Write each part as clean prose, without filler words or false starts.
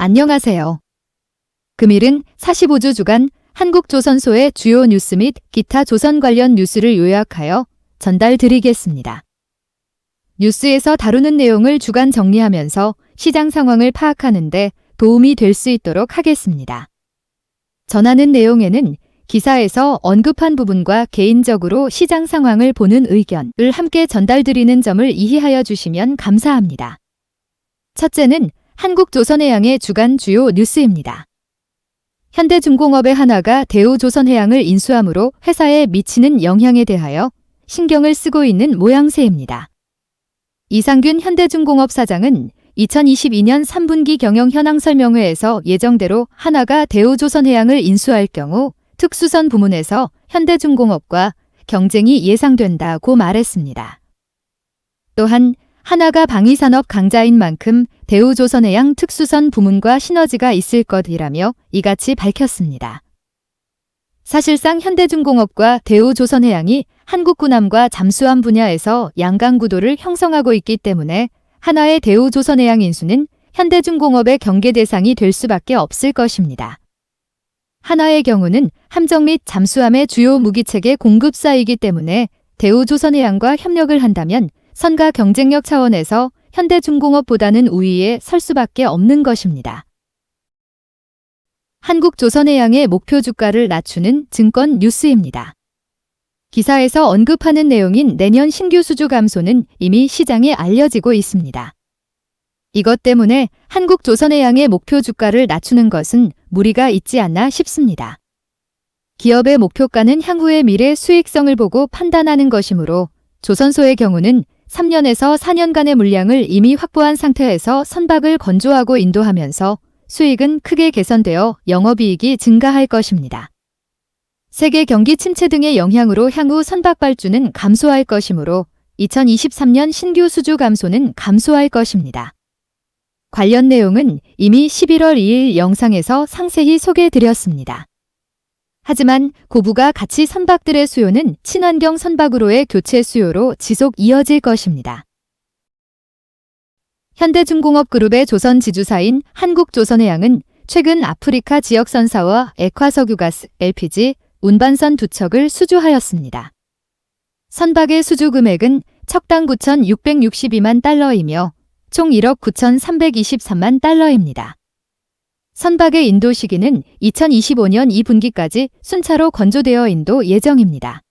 안녕하세요. 금일은 45주 주간 한국조선소의 주요 뉴스 및 기타 조선 관련 뉴스를 요약하여 전달드리겠습니다. 뉴스에서 다루는 내용을 주간 정리하면서 시장 상황을 파악하는 데 도움이 될 수 있도록 하겠습니다. 전하는 내용에는 기사에서 언급한 부분과 개인적으로 시장 상황을 보는 의견을 함께 전달드리는 점을 이해하여 주시면 감사합니다. 첫째는 한국조선해양의 주간 주요 뉴스입니다. 현대중공업의 한화가 대우조선해양을 인수함으로 회사에 미치는 영향에 대하여 신경을 쓰고 있는 모양새입니다. 이상균 현대중공업 사장은 2022년 3분기 경영 현황 설명회에서 예정대로 한화가 대우조선해양을 인수할 경우 특수선 부문에서 현대중공업과 경쟁이 예상된다고 말했습니다. 또한 한화가 방위산업 강자인 만큼 대우조선해양 특수선 부문과 시너지가 있을 것이라며 이같이 밝혔습니다. 사실상 현대중공업과 대우조선해양이 한국군함과 잠수함 분야에서 양강구도를 형성하고 있기 때문에 한화의 대우조선해양 인수는 현대중공업의 경계 대상이 될 수밖에 없을 것입니다. 한화의 경우는 함정 및 잠수함의 주요 무기체계 공급사이기 때문에 대우조선해양과 협력을 한다면 선가 경쟁력 차원에서 현대중공업보다는 우위에 설 수밖에 없는 것입니다. 한국조선해양의 목표 주가를 낮추는 증권 뉴스입니다. 기사에서 언급하는 내용인 내년 신규 수주 감소는 이미 시장에 알려지고 있습니다. 이것 때문에 한국조선해양의 목표 주가를 낮추는 것은 무리가 있지 않나 싶습니다. 기업의 목표가는 향후의 미래 수익성을 보고 판단하는 것이므로 조선소의 경우는 3년에서 4년간의 물량을 이미 확보한 상태에서 선박을 건조하고 인도하면서 수익은 크게 개선되어 영업이익이 증가할 것입니다. 세계 경기 침체 등의 영향으로 향후 선박 발주는 감소할 것이므로 2023년 신규 수주 감소는 감소할 것입니다. 관련 내용은 이미 11월 2일 영상에서 상세히 소개해드렸습니다. 하지만 고부가 가치 선박들의 수요는 친환경 선박으로의 교체 수요로 지속 이어질 것입니다. 현대중공업 그룹의 조선 지주사인 한국조선해양은 최근 아프리카 지역 선사와 액화석유가스, LPG, 운반선 2척을 수주하였습니다. 선박의 수주 금액은 척당 9,662만 달러이며 총 1억 9,323만 달러입니다. 선박의 인도 시기는 2025년 2분기까지 순차로 건조되어 인도 예정입니다.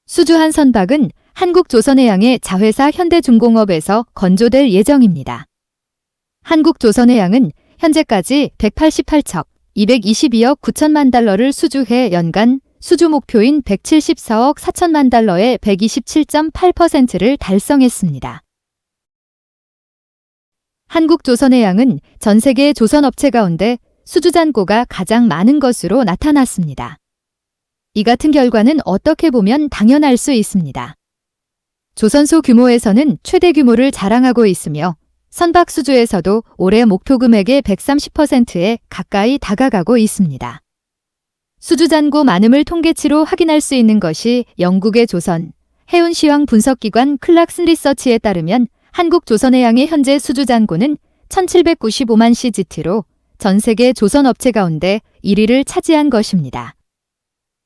수주한 선박은 한국조선해양의 자회사 현대중공업에서 건조될 예정입니다. 한국조선해양은 현재까지 188척, 222억 9천만 달러를 수주해 연간 수주 목표인 174억 4천만 달러의 127.8%를 달성했습니다. 한국조선해양은 전 세계 조선업체 가운데 수주 잔고가 가장 많은 것으로 나타났습니다. 이 같은 결과는 어떻게 보면 당연할 수 있습니다. 조선소 규모에서는 최대 규모를 자랑하고 있으며 선박 수주에서도 올해 목표 금액의 130%에 가까이 다가가고 있습니다. 수주 잔고 많음을 통계치로 확인할 수 있는 것이 영국의 조선, 해운시황 분석기관 클락슨 리서치에 따르면 한국조선해양의 현재 수주 잔고는 1795만 CGT로 전 세계 조선업체 가운데 1위를 차지한 것입니다.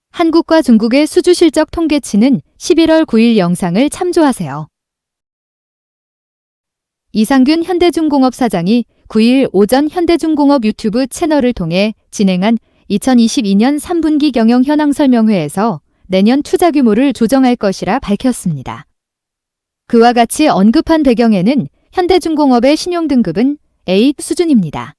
한국과 중국의 수주 실적 통계치는 11월 9일 영상을 참조하세요. 이상균 현대중공업 사장이 9일 오전 현대중공업 유튜브 채널을 통해 진행한 2022년 3분기 경영 현황 설명회에서 내년 투자 규모를 조정할 것이라 밝혔습니다. 그와 같이 언급한 배경에는 현대중공업의 신용등급은 A 수준입니다.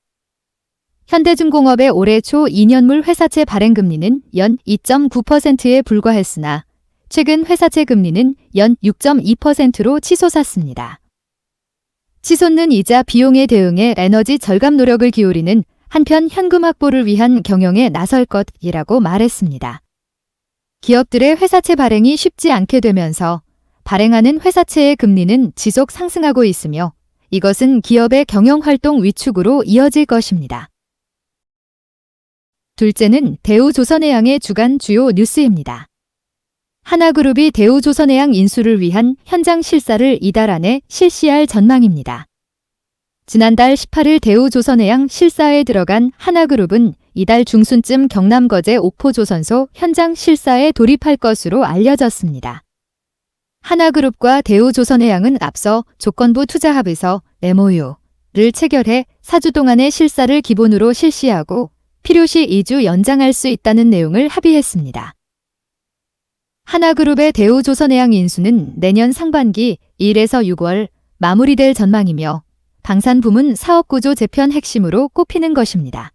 현대중공업의 올해 초 2년물 회사채 발행금리는 연 2.9%에 불과했으나 최근 회사채 금리는 연 6.2%로 치솟았습니다. 치솟는 이자 비용에 대응해 에너지 절감 노력을 기울이는 한편 현금 확보를 위한 경영에 나설 것이라고 말했습니다. 기업들의 회사채 발행이 쉽지 않게 되면서 발행하는 회사채의 금리는 지속 상승하고 있으며 이것은 기업의 경영활동 위축으로 이어질 것입니다. 둘째는 대우조선해양의 주간 주요 뉴스입니다. 하나그룹이 대우조선해양 인수를 위한 현장 실사를 이달 안에 실시할 전망입니다. 지난달 18일 대우조선해양 실사에 들어간 하나그룹은 이달 중순쯤 경남거제 옥포조선소 현장 실사에 돌입할 것으로 알려졌습니다. 하나그룹과 대우조선해양은 앞서 조건부 투자합의서 MOU를 체결해 4주 동안의 실사를 기본으로 실시하고 필요시 2주 연장할 수 있다는 내용을 합의했습니다. 하나그룹의 대우조선해양 인수는 내년 상반기 1에서 6월 마무리될 전망이며 방산부문 사업구조 재편 핵심으로 꼽히는 것입니다.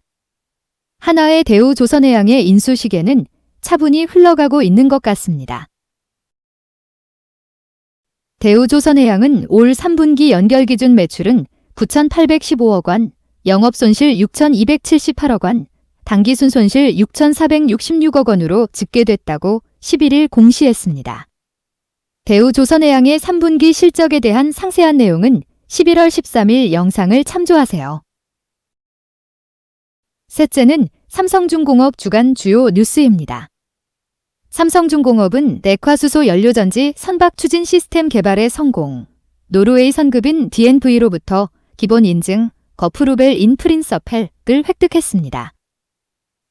하나의 대우조선해양의 인수 시기에는 차분히 흘러가고 있는 것 같습니다. 대우조선해양은 올 3분기 연결기준 매출은 9,815억 원, 영업손실 6,278억 원, 당기순손실 6,466억 원으로 집계됐다고 11일 공시했습니다. 대우조선해양의 3분기 실적에 대한 상세한 내용은 11월 13일 영상을 참조하세요. 셋째는 삼성중공업 주간 주요 뉴스입니다. 삼성중공업은 액화수소 연료전지 선박 추진 시스템 개발에 성공, 노르웨이 선급인 DNV로부터 기본 인증 거프루벨 인프린서펠을 획득했습니다.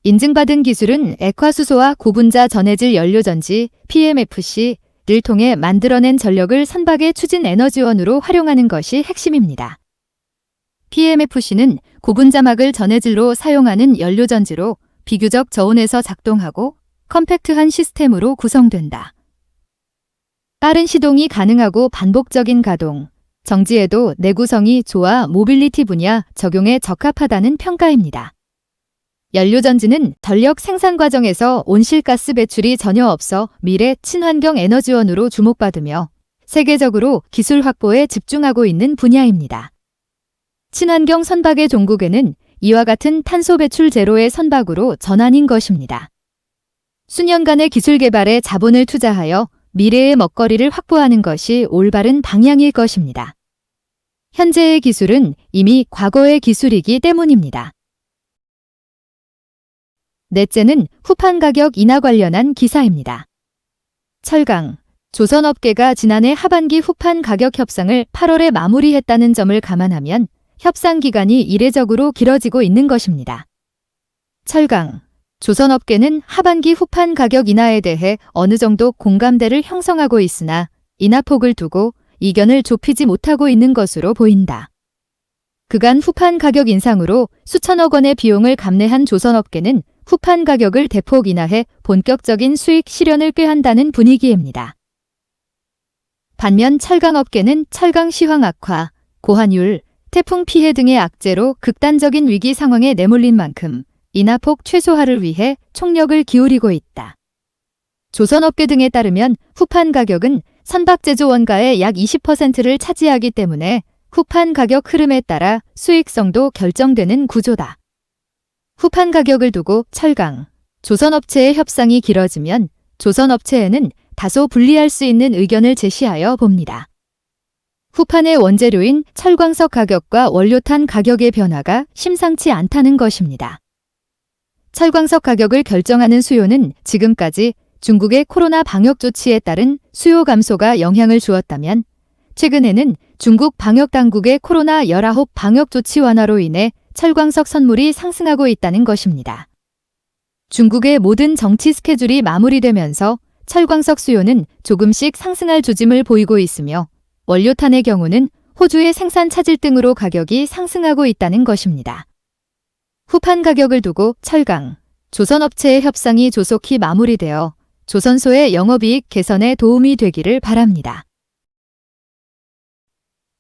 인증받은 기술은 액화수소와 고분자 전해질 연료전지 PMFC를 통해 만들어낸 전력을 선박의 추진 에너지원으로 활용하는 것이 핵심입니다. PMFC는 고분자막을 전해질로 사용하는 연료전지로 비교적 저온에서 작동하고 컴팩트한 시스템으로 구성된다. 빠른 시동이 가능하고 반복적인 가동, 정지에도 내구성이 좋아 모빌리티 분야 적용에 적합하다는 평가입니다. 연료전지는 전력 생산 과정에서 온실가스 배출이 전혀 없어 미래 친환경 에너지원으로 주목받으며 세계적으로 기술 확보에 집중하고 있는 분야입니다. 친환경 선박의 종국에는 이와 같은 탄소 배출 제로의 선박으로 전환인 것입니다. 수년간의 기술 개발에 자본을 투자하여 미래의 먹거리를 확보하는 것이 올바른 방향일 것입니다. 현재의 기술은 이미 과거의 기술이기 때문입니다. 넷째는 후판 가격 인하 관련한 기사입니다. 철강, 조선업계가 지난해 하반기 후판 가격 협상을 8월에 마무리했다는 점을 감안하면 협상 기간이 이례적으로 길어지고 있는 것입니다. 철강, 조선업계는 하반기 후판 가격 인하에 대해 어느 정도 공감대를 형성하고 있으나 인하폭을 두고 이견을 좁히지 못하고 있는 것으로 보인다. 그간 후판 가격 인상으로 수천억 원의 비용을 감내한 조선업계는 후판 가격을 대폭 인하해 본격적인 수익 실현을 꾀한다는 분위기입니다. 반면 철강업계는 철강 시황 악화, 고환율, 태풍 피해 등의 악재로 극단적인 위기 상황에 내몰린 만큼 인하폭 최소화를 위해 총력을 기울이고 있다. 조선업계 등에 따르면 후판 가격은 선박 제조 원가의 약 20%를 차지하기 때문에 후판 가격 흐름에 따라 수익성도 결정되는 구조다. 후판 가격을 두고 철강, 조선업체의 협상이 길어지면 조선업체에는 다소 불리할 수 있는 의견을 제시하여 봅니다. 후판의 원재료인 철광석 가격과 원료탄 가격의 변화가 심상치 않다는 것입니다. 철광석 가격을 결정하는 수요는 지금까지 중국의 코로나 방역 조치에 따른 수요 감소가 영향을 주었다면 최근에는 중국 방역당국의 코로나19 방역 조치 완화로 인해 철광석 선물이 상승하고 있다는 것입니다. 중국의 모든 정치 스케줄이 마무리되면서 철광석 수요는 조금씩 상승할 조짐을 보이고 있으며 원료탄의 경우는 호주의 생산 차질 등으로 가격이 상승하고 있다는 것입니다. 후판 가격을 두고 철강, 조선업체의 협상이 조속히 마무리되어 조선소의 영업이익 개선에 도움이 되기를 바랍니다.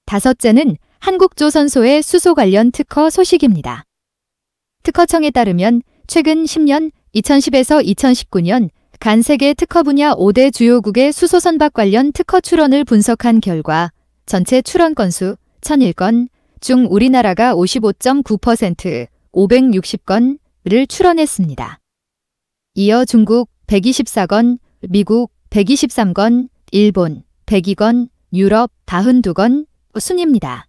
다섯째는 한국조선소의 수소 관련 특허 소식입니다. 특허청에 따르면 최근 10년 2010에서 2019년 간 세계 특허 분야 5대 주요국의 수소선박 관련 특허 출원을 분석한 결과 전체 출원 건수 1001건 중 우리나라가 55.9% 560건을 출원했습니다. 이어 중국 124건, 미국 123건, 일본 102건, 유럽 52건 순입니다.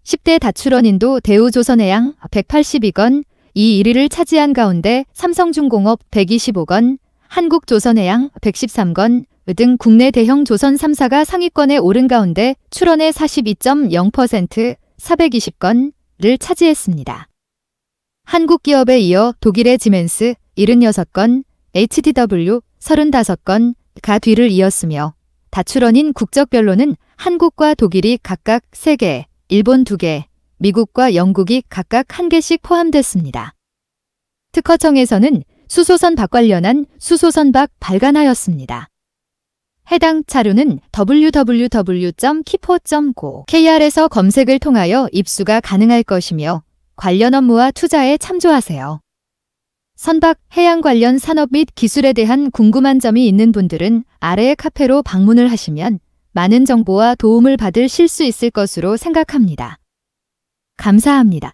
10대 다출원인도 대우조선해양 182건, 이 1위를 차지한 가운데 삼성중공업 125건, 한국조선해양 113건 등 국내 대형 조선 3사가 상위권에 오른 가운데 출원의 42.0%, 420건을 차지했습니다. 한국 기업에 이어 독일의 지멘스 76건, HDW 35건가 뒤를 이었으며 다출원인 국적별로는 한국과 독일이 각각 3개, 일본 2개, 미국과 영국이 각각 1개씩 포함됐습니다. 특허청에서는 수소선박 관련한 수소선박 발간하였습니다. 해당 자료는 www.kipo.go.kr에서 검색을 통하여 입수가 가능할 것이며 관련 업무와 투자에 참조하세요. 선박, 해양 관련 산업 및 기술에 대한 궁금한 점이 있는 분들은 아래의 카페로 방문을 하시면 많은 정보와 도움을 받으실 수 있을 것으로 생각합니다. 감사합니다.